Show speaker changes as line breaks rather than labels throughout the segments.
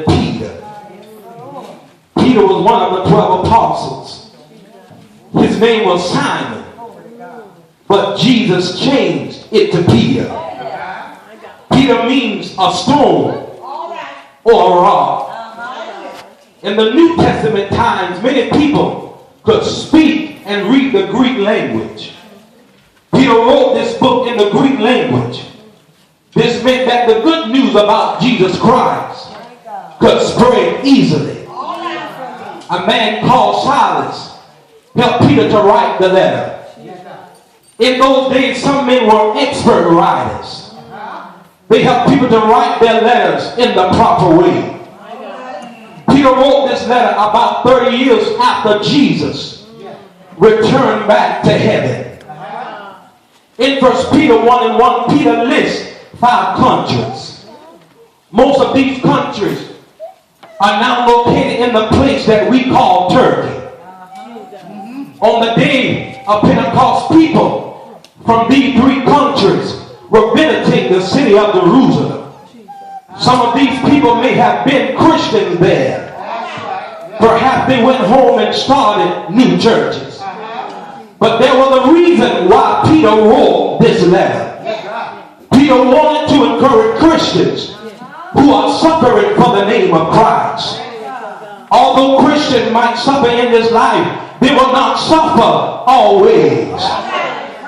Peter. Peter was one of the 12 apostles. His name was Simon. But Jesus changed it to Peter. Peter means a stone or a rock. In the New Testament times, many people could speak and read the Greek language. Peter wrote this book in the Greek language. This meant that the good news about Jesus Christ could spread easily. A man called Silas helped Peter to write the letter. In those days, some men were expert writers. They helped people to write their letters in the proper way. Peter wrote this letter about 30 years after Jesus returned back to heaven. In 1 Peter 1 and 1, Peter lists 5 countries. Most of these countries are now located in the place that we call Turkey. On the day of Pentecost, people from these 3 countries were visiting the city of Jerusalem. Some of these people may have been Christians there. Perhaps they went home and started new churches. But there was a reason why Peter wrote this letter. Peter wanted to encourage Christians who are suffering for the name of Christ. Although Christians might suffer in this life, they will not suffer always.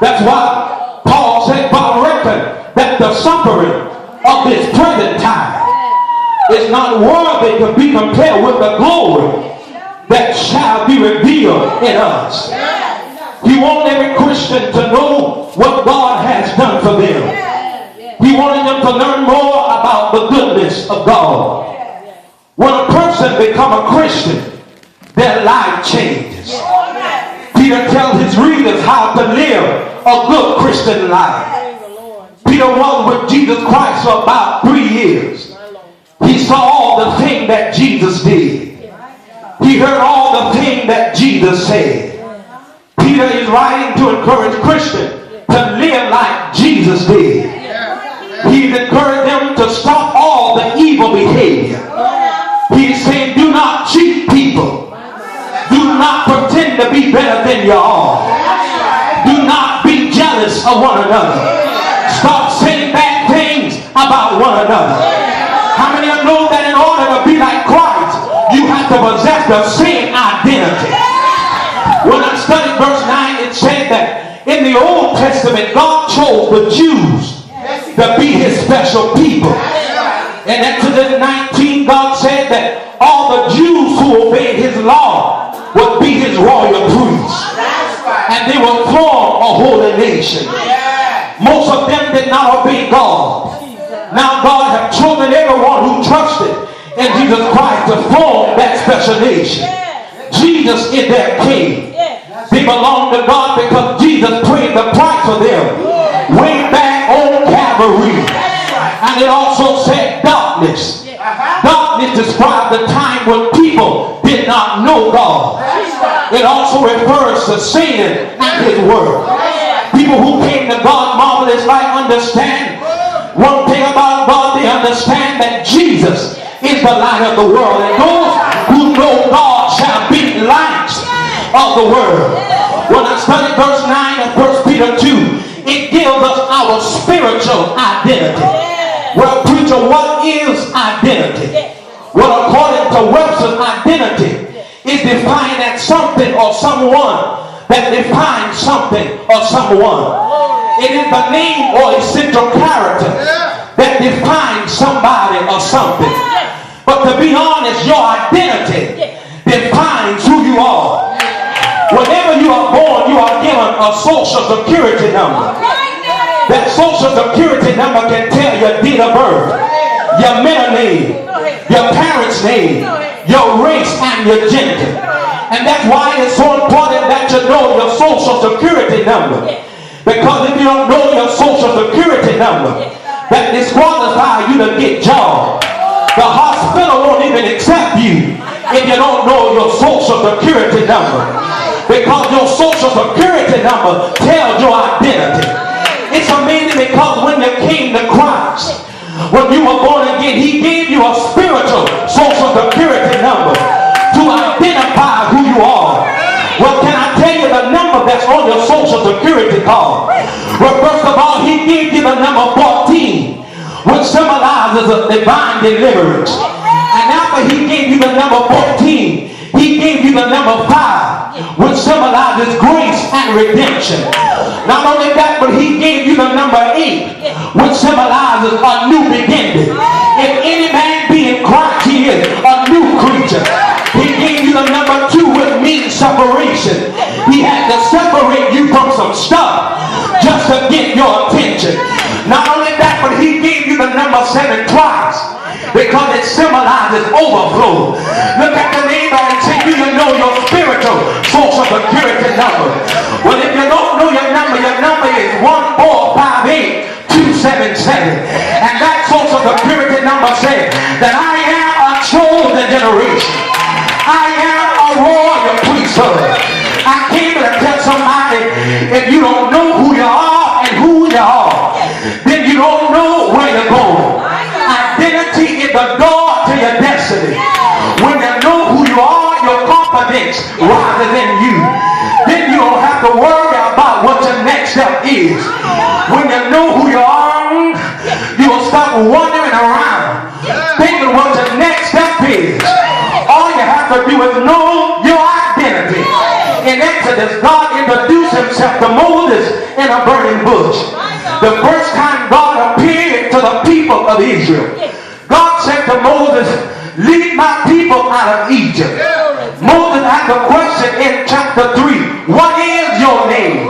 That's why Paul said, "But I reckon that the suffering of this present time is not worthy to be compared with the glory that shall be revealed in us." He wanted every Christian to know what God has done for them. He wanted them to learn more about the goodness of God. When a person becomes a Christian, their life changes. Peter tells his readers how to live a good Christian life. Peter was with Jesus Christ for about 3 years. He saw all the things that Jesus did. He heard all the things that Jesus said. Peter is writing to encourage Christians to live like Jesus did. He's encouraged them to stop all the evil behavior. He's saying, do not cheat people. Do not pretend to be better than you are. Do not be jealous of one another. Stop saying bad things about one another. How many of you know that in order to be like Christ, you have to possess the same identity? When I studied verse 9, it said that in the Old Testament, God chose the Jews to be his special people. In Exodus 19, God said that all the Jews who obeyed his law would be his royal priests. And they would form a holy nation. Most of them did not obey God. Now God has chosen everyone who trusted in Jesus Christ to form that special nation. Jesus is their king. They belong to God because Jesus paid the price for them way back on Calvary. And it also said darkness. Darkness described the time when people did not know God. It also refers to Satan and his word. People who came to God marvelous light understand one thing about God. They understand that Jesus is the light of the world. And those who know God shall be lights of the world. When I studied verse 9 of 1 Peter 2, it gives us our spiritual identity. Well, preacher, what is identity? Well, according to Webster's, identity is defined as something or someone that defines something or someone. It is the name or essential character that defines somebody or something. But to be honest, your identity defines who you are. Whenever you are born, you are given a social security number. That social security number can tell your date of birth, your middle name, your parents' name, your race, and your gender. And that's why it's so important that you know your social security number. Because if you don't know your social security number, that disqualifies you to get jobs. The hospital won't even accept you if you don't know your social security number. Because your social security number tells your identity. It's amazing because when you came to Christ, when you were born again, he gave you a spiritual social called. Well, first of all, he gave you the number 14, which symbolizes a divine deliverance. And after he gave you the number 14, he gave you the number 5, which symbolizes grace and redemption. Not only that, but he gave you the number 8, which symbolizes a new beginning. If any man be in Christ, he is a new creature. He gave you the number 2, which means separation. He had to separate you from some stuff just to get your attention. Not only that, but he gave you the number 7 twice, because it symbolizes overflow. Look at the neighbor and say, do you know your spiritual social security number? Well, if you don't know your number is 1458277. And that social security number says that I am a chosen generation. I am a royal priesthood. I came to tell somebody, if you don't know who you are and who you are, then you don't know where you're going. Identity is the door to your destiny. When you know who you are, your confidence rises in you. Then you don't have to worry about what your next step is. When you know who you are, you will stop wandering around thinking what your next step is. All you have to do is know your identity. In Exodus, God introduced himself to Moses in a burning bush. The first time God appeared to the people of Israel, God said to Moses, lead my people out of Egypt. Moses asked a question in chapter 3. What is your name?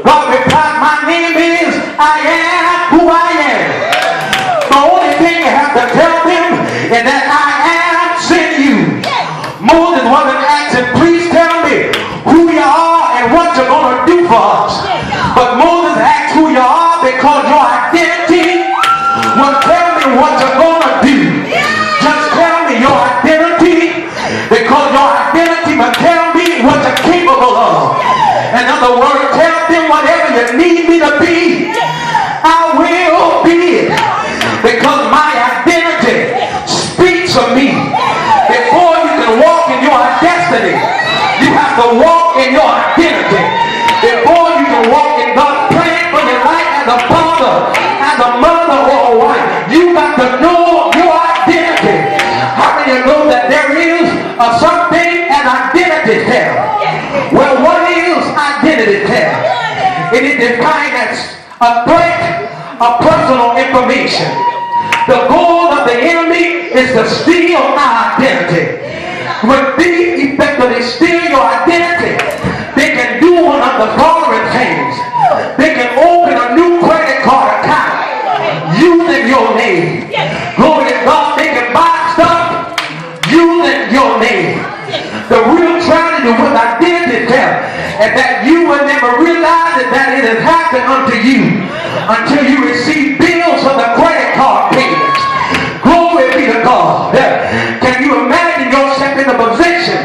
God replied, my name is I am who I am. The only thing you have to tell them is that I am sent you. Moses wasn't asking, please tell me who you are and what you're going to do for us. But Moses asked who you are because your identity will tell me what you're going to do. Just tell me your identity, because your identity will tell me what you're capable of. In other words, tell them whatever you need me to be, I will be it. Because my identity speaks of me. Before you can walk in your destiny, you have to walk in your identity. Before you can walk in God's plan for your life as a father, as a mother, or a wife, you got to know your identity. How many of you know that there is something an identity theft? Well, what is identity theft? It is defined as a threat of personal information. The goal of the enemy is to steal our identity. When thieves effectively steal your identity, they can do one of the following things. They can open a new credit card account using your name. Glory to God. They can buy stuff using your name. The real tragedy with identity theft is that you will never realize that it has happened unto you until you receive bills from the credit card payments. Glory be to God. Can you imagine yourself in the position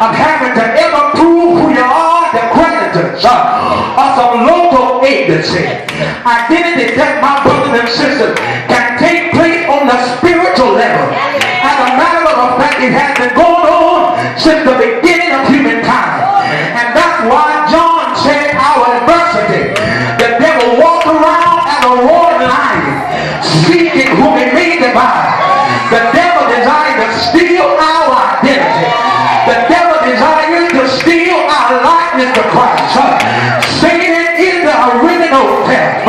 of having to ever prove who you are to creditors or some local agency? Identity theft, my brothers and sisters, can take place on the spiritual level. As a matter of fact, it has been going on since the beginning of humankind. And that's why John said our adversity. The devil walked around as a roaring lion, seeking whom he may devour. The devil desires to steal our identity. The devil desires to steal our likeness to Christ. Satan is the original theft.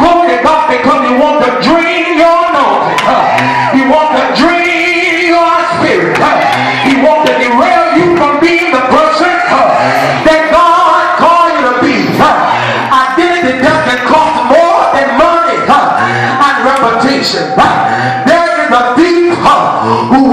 Glory to God, because he wants to drain your anointing. He wants to drain your spirit. He wants to derail you from being the person that God called you to be. Identity doesn't cost more than money and reputation. There is a thief who